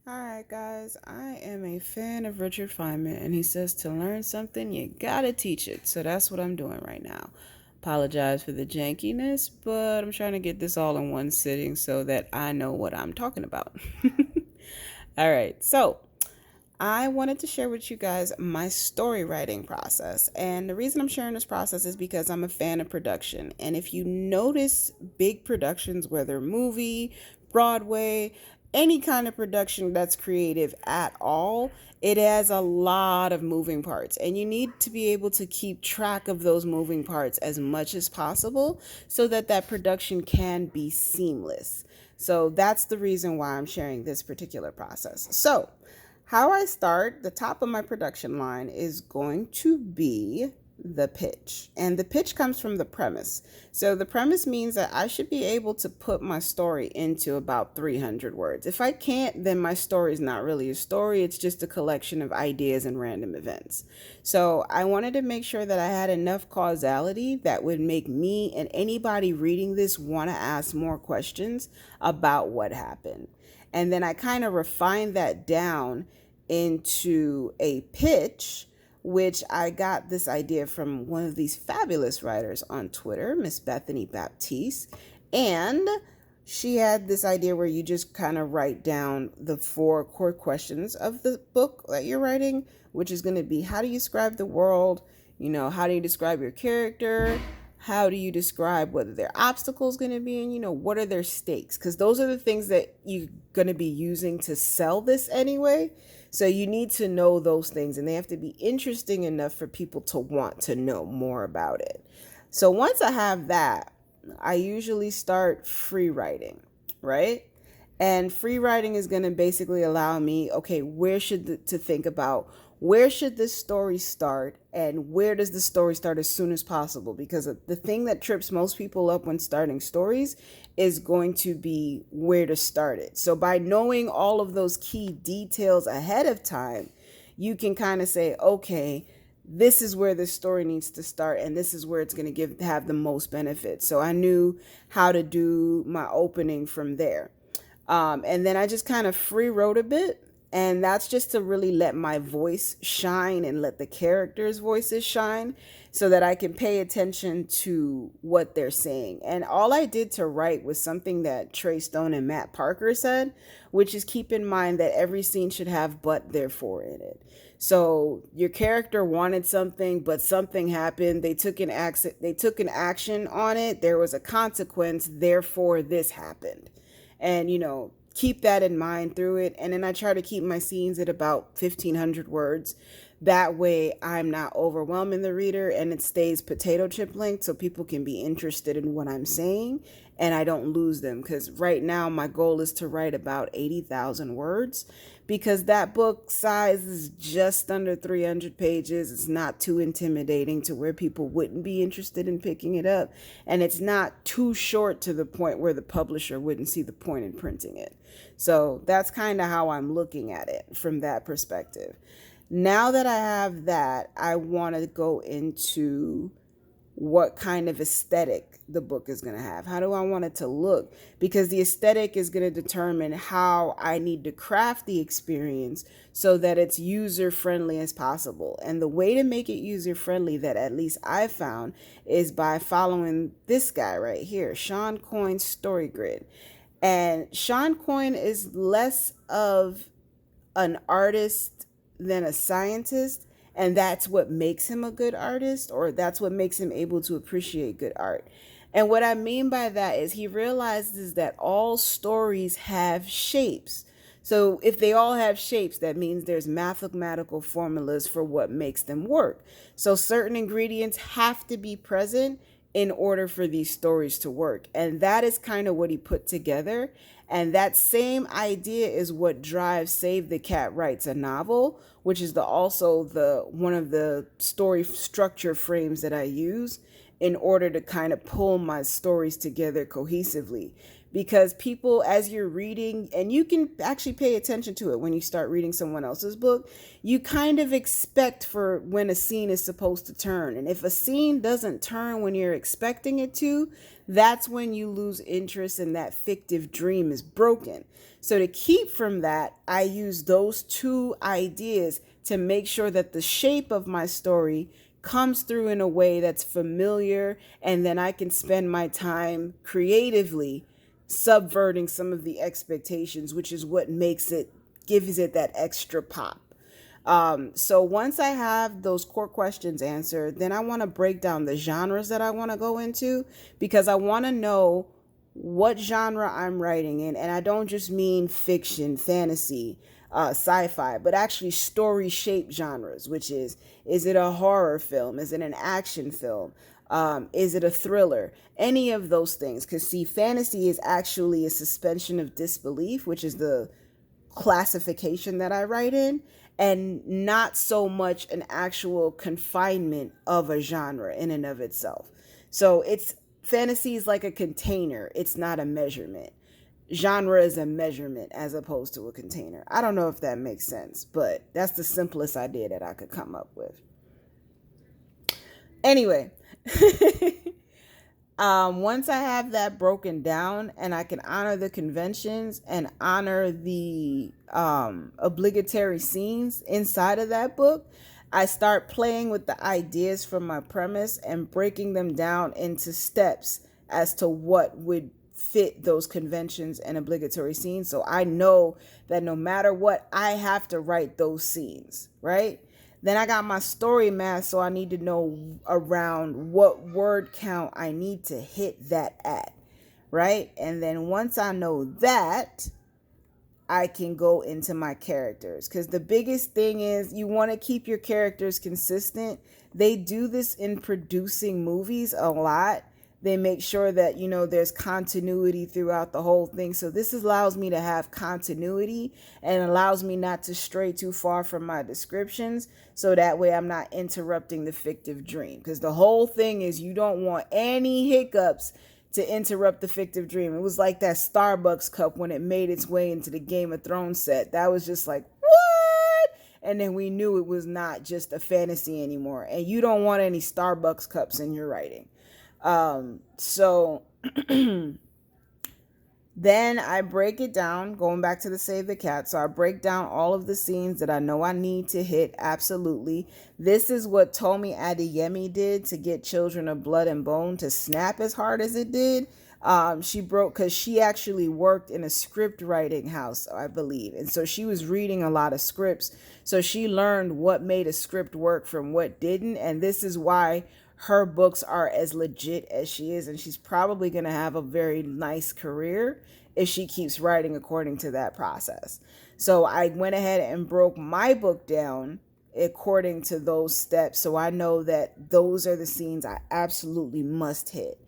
Alright, guys, I am a fan of Richard Feynman, and he says to learn something, you gotta teach it. So that's what I'm doing right now. Apologize for the jankiness, but I'm trying to get this all in one sitting so that I know what I'm talking about. Alright, so I wanted to share with you guys my story writing process. And the reason I'm sharing this process is because I'm a fan of production. And if you notice big productions, whether movie, Broadway, any kind of production that's creative at all, it has a lot of moving parts. And you need to be able to keep track of those moving parts as much as possible so that that production can be seamless. So that's the reason why I'm sharing this particular process. So, how I start, the top of my production line is going to be the pitch. And the pitch comes from the premise. So the premise means that I should be able to put my story into about 300 words. If I can't, then my story is not really a story. It's just a collection of ideas and random events. So I wanted to make sure that I had enough causality that would make me and anybody reading this want to ask more questions about what happened. And then I kind of refined that down into a pitch, which I got this idea from one of these fabulous writers on Twitter, Miss Bethany Baptiste. And she had this idea where you just kind of write down the four core questions of the book that you're writing, which is going to be how do you describe the world? How do you describe your character? How do you describe whether their obstacles going to be, and what are their stakes? Because those are the things that you're going to be using to sell this anyway. So you need to know those things, and they have to be interesting enough for people to want to know more about it. So once I have that, I usually start free writing, right? And free writing is going to basically allow me, okay, to think about where should this story start and where does the story start as soon as possible? Because the thing that trips most people up when starting stories is going to be where to start it. So by knowing all of those key details ahead of time, you can kind of say, okay, this is where the story needs to start and this is where it's going to have the most benefit. So I knew how to do my opening from there. And then I just kind of free wrote a bit. And that's just to really let my voice shine and let the characters' voices shine so that I can pay attention to what they're saying. And all I did to write was something that Trey Stone and Matt Parker said, which is keep in mind that every scene should have but therefore in it. So your character wanted something, but something happened. They took an action on it. There was a consequence. Therefore, this happened. And keep that in mind through it. And then I try to keep my scenes at about 1,500 words. That way I'm not overwhelming the reader and it stays potato chip length so people can be interested in what I'm saying and I don't lose them. Because right now my goal is to write about 80,000 words because that book size is just under 300 pages. It's not too intimidating to where people wouldn't be interested in picking it up. And it's not too short to the point where the publisher wouldn't see the point in printing it. So that's kind of how I'm looking at it from that perspective. Now that I have that, I want to go into what kind of aesthetic the book is going to have. How do I want it to look? Because the aesthetic is going to determine how I need to craft the experience so that it's user friendly as possible. And the way to make it user friendly that at least I found is by following this guy right here, Shawn Coyne's story grid. And Shawn Coyne is less of an artist than a scientist, and that's what makes him a good artist, or that's what makes him able to appreciate good art. And what I mean by that is he realizes that all stories have shapes. So if they all have shapes, that means there's mathematical formulas for what makes them work. So certain ingredients have to be present in order for these stories to work. And that is kind of what he put together. And that same idea is what drives Save the Cat Writes a Novel, which is also the one of the story structure frames that I use in order to kind of pull my stories together cohesively. because people, as you're reading, and you can actually pay attention to it when you start reading someone else's book, you kind of expect for when a scene is supposed to turn. And if a scene doesn't turn when you're expecting it to, that's when you lose interest and that fictive dream is broken. So to keep from that, I use those two ideas to make sure that the shape of my story comes through in a way that's familiar, and then I can spend my time creatively subverting some of the expectations, which is what gives it that extra pop. So once I have those core questions answered, then I want to break down the genres that I want to go into, because I want to know what genre I'm writing in. And I don't just mean fiction, fantasy, sci-fi, but actually story shaped genres, which is it a horror film? Is it an action film? Is it a thriller? Any of those things. Because see, fantasy is actually a suspension of disbelief, which is the classification that I write in, and not so much an actual confinement of a genre in and of itself. So it's fantasy is like a container, it's not a measurement. Genre is a measurement as opposed to a container. I don't know if that makes sense, but that's the simplest idea that I could come up with. Anyway, once I have that broken down and I can honor the conventions and honor the obligatory scenes inside of that book, I start playing with the ideas from my premise and breaking them down into steps as to what would fit those conventions and obligatory scenes. So I know that no matter what, I have to write those scenes, right? Then I got my story math, so I need to know around what word count I need to hit that at, right? And then once I know that, I can go into my characters. Because the biggest thing is you want to keep your characters consistent. They do this in producing movies a lot. They make sure that, there's continuity throughout the whole thing. So this allows me to have continuity and allows me not to stray too far from my descriptions. So that way I'm not interrupting the fictive dream. Because the whole thing is you don't want any hiccups to interrupt the fictive dream. It was like that Starbucks cup when it made its way into the Game of Thrones set. That was just like, what? And then we knew it was not just a fantasy anymore. And you don't want any Starbucks cups in your writing. So then I break it down, going back to the Save the Cat. So I break down all of the scenes that I know I need to hit. Absolutely. This is what Tomi Adeyemi did to get Children of Blood and Bone to snap as hard as it did. She broke, because she actually worked in a script writing house, I believe. And so she was reading a lot of scripts. So she learned what made a script work from what didn't. And this is why her books are as legit as she is, and she's probably going to have a very nice career if she keeps writing according to that process. So I went ahead and broke my book down according to those steps, so I know that those are the scenes I absolutely must hit.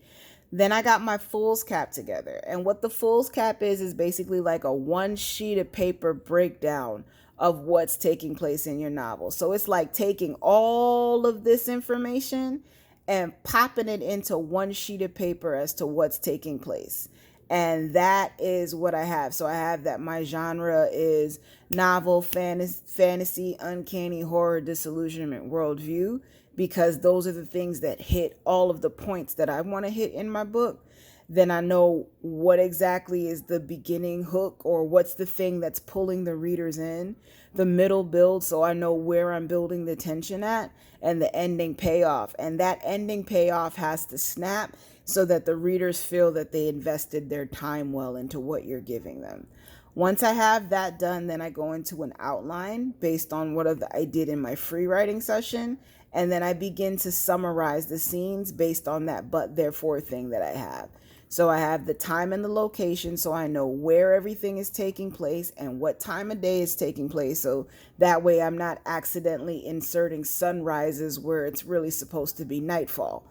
Then I got my Fool's Cap together, and what the Fool's Cap is basically like a one sheet of paper breakdown of what's taking place in your novel. So it's like taking all of this information and popping it into one sheet of paper as to what's taking place. And that is what I have. So I have that my genre is novel, fantasy, uncanny, horror, disillusionment, worldview, because those are the things that hit all of the points that I want to hit in my book. Then I know what exactly is the beginning hook, or what's the thing that's pulling the readers in, the middle build, so I know where I'm building the tension at, and the ending payoff. And that ending payoff has to snap so that the readers feel that they invested their time well into what you're giving them. Once I have that done, then I go into an outline based on what I did in my free writing session. And then I begin to summarize the scenes based on that but therefore thing that I have. So I have the time and the location, so I know where everything is taking place and what time of day is taking place. So that way I'm not accidentally inserting sunrises where it's really supposed to be nightfall.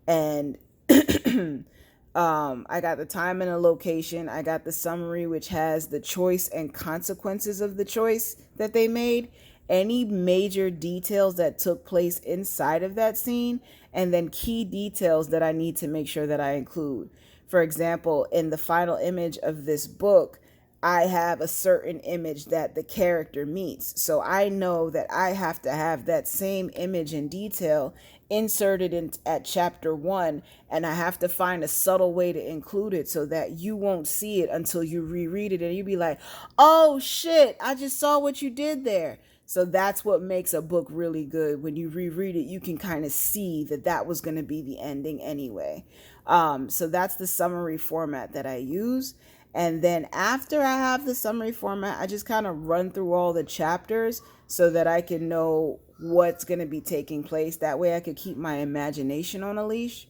And I got the time and the location. I got the summary, which has the choice and consequences of the choice that they made, any major details that took place inside of that scene, and then key details that I need to make sure that I include. For example, in the final image of this book, I have a certain image that the character meets. So I know that I have to have that same image in detail inserted in at chapter 1, and I have to find a subtle way to include it so that you won't see it until you reread it and you be like, "Oh shit, I just saw what you did there." So that's what makes a book really good. When you reread it, you can kind of see that that was going to be the ending anyway. So that's the summary format that I use. And then after I have the summary format, I just kind of run through all the chapters so that I can know what's going to be taking place. That way I could keep my imagination on a leash.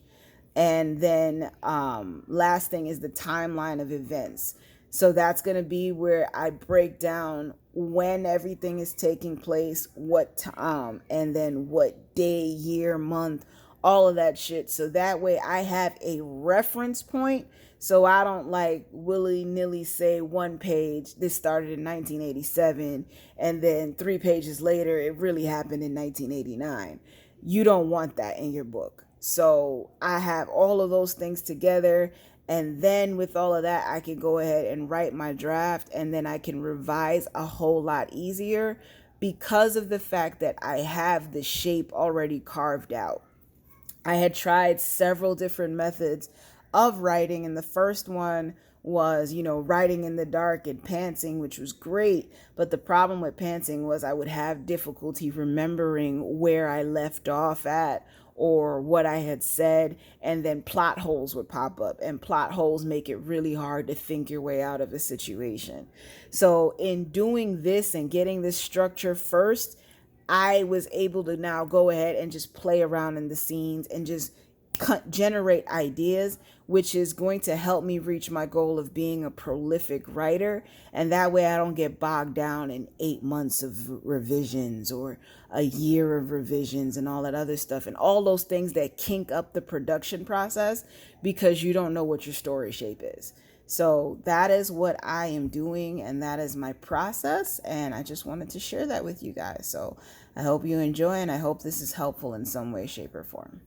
And then last thing is the timeline of events. So that's going to be where I break down when everything is taking place, what time, and then what day, year, month, all of that shit. So that way I have a reference point. So I don't like willy nilly say one page, this started in 1987, and then 3 pages later, it really happened in 1989. You don't want that in your book. So I have all of those things together. And then with all of that, I can go ahead and write my draft, and then I can revise a whole lot easier because of the fact that I have the shape already carved out. I had tried several different methods of writing, and the first one was, writing in the dark and pantsing, which was great. But the problem with pantsing was I would have difficulty remembering where I left off at or what I had said, and then plot holes would pop up, and plot holes make it really hard to think your way out of a situation. So in doing this and getting this structure first, I was able to now go ahead and just play around in the scenes and just generate ideas, which is going to help me reach my goal of being a prolific writer. And that way I don't get bogged down in 8 months of revisions or a year of revisions and all that other stuff and all those things that kink up the production process because you don't know what your story shape is. So that is what I am doing, and that is my process, and I just wanted to share that with you guys. So I hope you enjoy, and I hope this is helpful in some way, shape, or form.